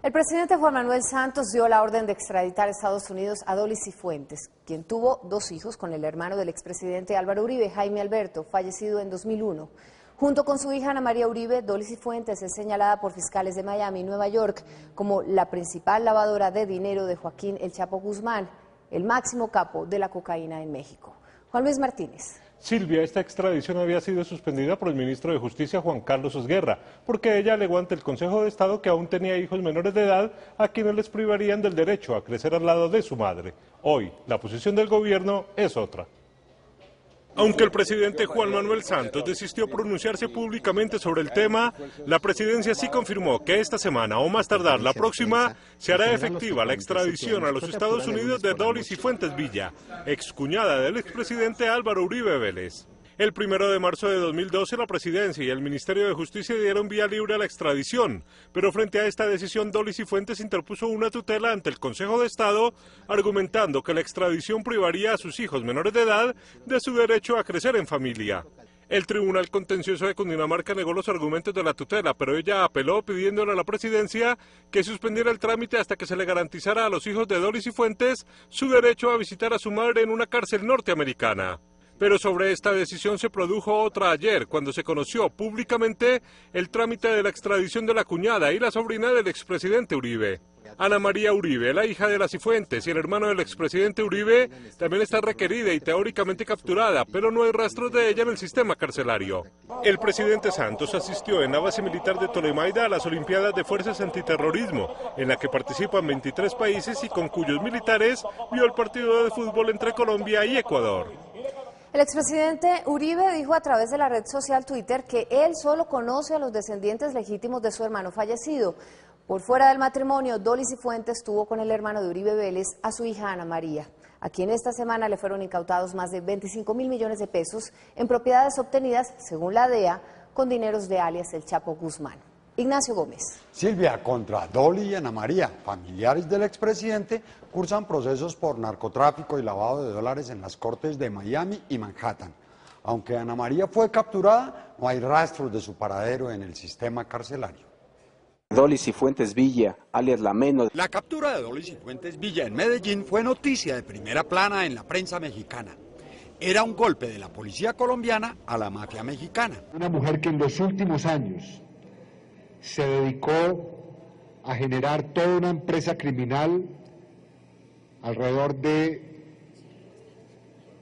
El presidente Juan Manuel Santos dio la orden de extraditar a Estados Unidos a Dolly Cifuentes, quien tuvo 2 hijos con el hermano del expresidente Álvaro Uribe, Jaime Alberto, fallecido en 2001. Junto con su hija Ana María Uribe, Dolly Cifuentes es señalada por fiscales de Miami y Nueva York como la principal lavadora de dinero de Joaquín El Chapo Guzmán, el máximo capo de la cocaína en México. Juan Luis Martínez. Silvia, esta extradición había sido suspendida por el ministro de Justicia, Juan Carlos Osguerra, porque ella alegó ante el Consejo de Estado que aún tenía hijos menores de edad a quienes les privarían del derecho a crecer al lado de su madre. Hoy, la posición del gobierno es otra. Aunque el presidente Juan Manuel Santos desistió pronunciarse públicamente sobre el tema, la presidencia sí confirmó que esta semana o más tardar la próxima se hará efectiva la extradición a los Estados Unidos de Dolly Cifuentes Villa, excuñada del expresidente Álvaro Uribe Vélez. El 1 de marzo de 2012 la Presidencia y el Ministerio de Justicia dieron vía libre a la extradición, pero frente a esta decisión Dolly Cifuentes interpuso una tutela ante el Consejo de Estado, argumentando que la extradición privaría a sus hijos menores de edad de su derecho a crecer en familia. El Tribunal Contencioso de Cundinamarca negó los argumentos de la tutela, pero ella apeló pidiéndole a la Presidencia que suspendiera el trámite hasta que se le garantizara a los hijos de Dolly Cifuentes su derecho a visitar a su madre en una cárcel norteamericana. Pero sobre esta decisión se produjo otra ayer, cuando se conoció públicamente el trámite de la extradición de la cuñada y la sobrina del expresidente Uribe. Ana María Uribe, la hija de las Cifuentes y el hermano del expresidente Uribe, también está requerida y teóricamente capturada, pero no hay rastros de ella en el sistema carcelario. El presidente Santos asistió en la base militar de Tolemaida a las Olimpiadas de Fuerzas Antiterrorismo, en la que participan 23 países y con cuyos militares vio el partido de fútbol entre Colombia y Ecuador. El expresidente Uribe dijo a través de la red social Twitter que él solo conoce a los descendientes legítimos de su hermano fallecido. Por fuera del matrimonio, Dolly Cifuentes tuvo con el hermano de Uribe Vélez a su hija Ana María, a quien esta semana le fueron incautados más de 25.000 millones de pesos en propiedades obtenidas, según la DEA, con dineros de alias El Chapo Guzmán. Ignacio Gómez. Silvia, contra Dolly y Ana María, familiares del expresidente, cursan procesos por narcotráfico y lavado de dólares en las cortes de Miami y Manhattan. Aunque Ana María fue capturada, no hay rastros de su paradero en el sistema carcelario. Dolly Cifuentes Villa, alias La Menos. La captura de Dolly Cifuentes Villa en Medellín fue noticia de primera plana en la prensa mexicana. Era un golpe de la policía colombiana a la mafia mexicana. Una mujer que en los últimos años se dedicó a generar toda una empresa criminal alrededor de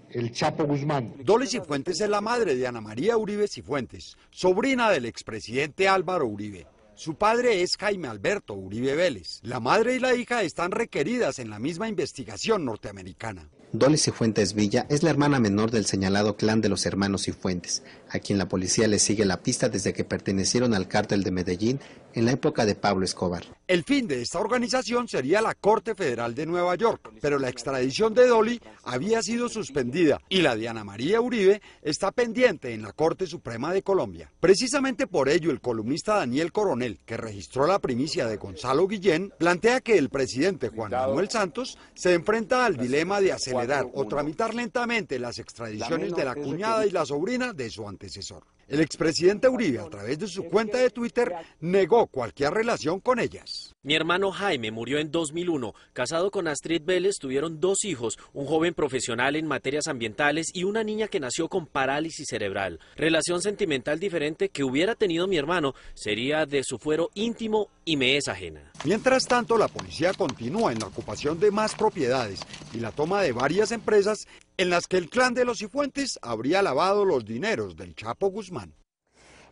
El Chapo Guzmán. Dolly Cifuentes es la madre de Ana María Uribe Cifuentes, sobrina del expresidente Álvaro Uribe. Su padre es Jaime Alberto Uribe Vélez. La madre y la hija están requeridas en la misma investigación norteamericana. Dolly Cifuentes Villa es la hermana menor del señalado clan de los hermanos Cifuentes, a quien la policía le sigue la pista desde que pertenecieron al cártel de Medellín en la época de Pablo Escobar. El fin de esta organización sería la Corte Federal de Nueva York, pero la extradición de Dolly había sido suspendida y la de Ana María Uribe está pendiente en la Corte Suprema de Colombia. Precisamente por ello, el columnista Daniel Coronel, que registró la primicia de Gonzalo Guillén, plantea que el presidente Juan Manuel Santos se enfrenta al dilema de acelerar o tramitar lentamente las extradiciones de la cuñada y la sobrina de su antecesor. El expresidente Uribe, a través de su cuenta de Twitter, negó cualquier relación con ellas. Mi hermano Jaime murió en 2001. Casado con Astrid Vélez, tuvieron 2 hijos, un joven profesional en materias ambientales y una niña que nació con parálisis cerebral. Relación sentimental diferente que hubiera tenido mi hermano sería de su fuero íntimo y me es ajena. Mientras tanto, la policía continúa en la ocupación de más propiedades y la toma de varias empresas en las que el clan de los Cifuentes habría lavado los dineros del Chapo Guzmán.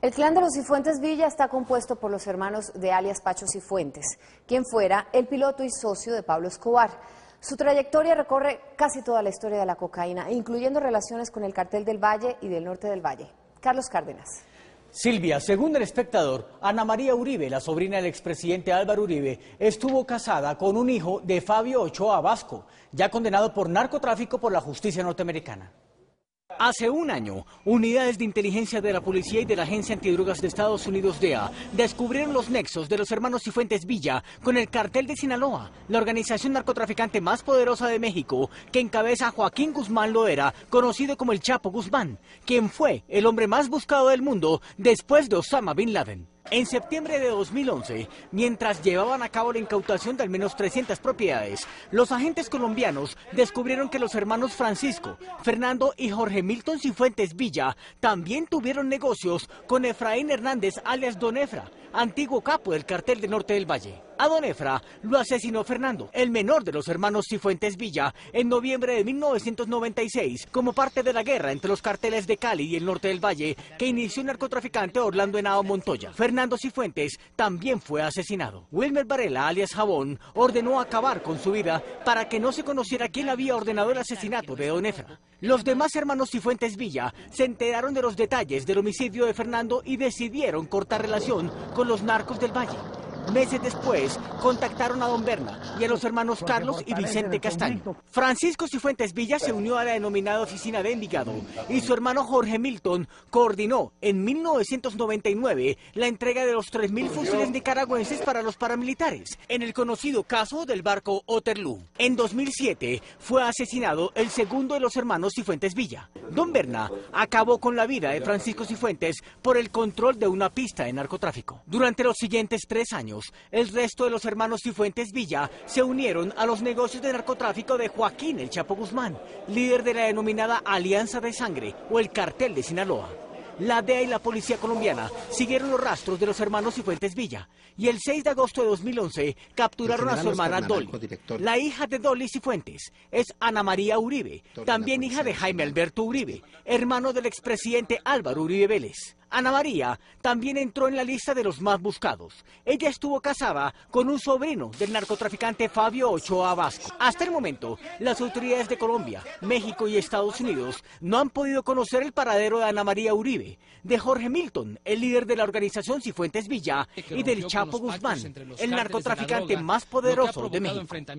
El clan de los Cifuentes Villa está compuesto por los hermanos de alias Pacho Cifuentes, quien fuera el piloto y socio de Pablo Escobar. Su trayectoria recorre casi toda la historia de la cocaína, incluyendo relaciones con el Cartel del Valle y del Norte del Valle. Carlos Cárdenas. Silvia, según El Espectador, Ana María Uribe, la sobrina del expresidente Álvaro Uribe, estuvo casada con un hijo de Fabio Ochoa Vasco, ya condenado por narcotráfico por la justicia norteamericana. Hace un año, unidades de inteligencia de la policía y de la Agencia Antidrogas de Estados Unidos, DEA, descubrieron los nexos de los hermanos Cifuentes Villa con el Cartel de Sinaloa, la organización narcotraficante más poderosa de México, que encabeza a Joaquín Guzmán Loera, conocido como el Chapo Guzmán, quien fue el hombre más buscado del mundo después de Osama Bin Laden. En septiembre de 2011, mientras llevaban a cabo la incautación de al menos 300 propiedades, los agentes colombianos descubrieron que los hermanos Francisco, Fernando y Jorge Milton Cifuentes Villa también tuvieron negocios con Efraín Hernández alias Don Efra, antiguo capo del cartel de Norte del Valle. A Don Efra lo asesinó Fernando, el menor de los hermanos Cifuentes Villa, en noviembre de 1996, como parte de la guerra entre los carteles de Cali y el Norte del Valle que inició el narcotraficante Orlando Henao Montoya. Fernando Cifuentes también fue asesinado. Wilmer Varela, alias Jabón, ordenó acabar con su vida para que no se conociera quién había ordenado el asesinato de Don Efra. Los demás hermanos Cifuentes Villa se enteraron de los detalles del homicidio de Fernando y decidieron cortar relación con los narcos del Valle. Meses después, contactaron a Don Berna y a los hermanos Carlos y Vicente Castaño. Francisco Cifuentes Villa se unió a la denominada oficina de Envigado y su hermano Jorge Milton coordinó en 1999 la entrega de los 3.000 fusiles nicaragüenses para los paramilitares, en el conocido caso del barco Waterloo. En 2007 fue asesinado el segundo de los hermanos Cifuentes Villa. Don Berna acabó con la vida de Francisco Cifuentes por el control de una pista de narcotráfico. Durante los siguientes 3 años, el resto de los hermanos Cifuentes Villa se unieron a los negocios de narcotráfico de Joaquín El Chapo Guzmán, líder de la denominada Alianza de Sangre o el Cartel de Sinaloa. La DEA y la policía colombiana siguieron los rastros de los hermanos Cifuentes Villa y el 6 de agosto de 2011 capturaron a su hermana Dolly. La hija de Dolly Cifuentes es Ana María Uribe, también hija de Jaime Alberto Uribe, hermano del expresidente Álvaro Uribe Vélez. Ana María también entró en la lista de los más buscados. Ella estuvo casada con un sobrino del narcotraficante Fabio Ochoa Vasco. Hasta el momento, las autoridades de Colombia, México y Estados Unidos no han podido conocer el paradero de Ana María Uribe, de Jorge Milton, el líder de la organización Cifuentes Villa, y del Chapo Guzmán, el narcotraficante más poderoso de México.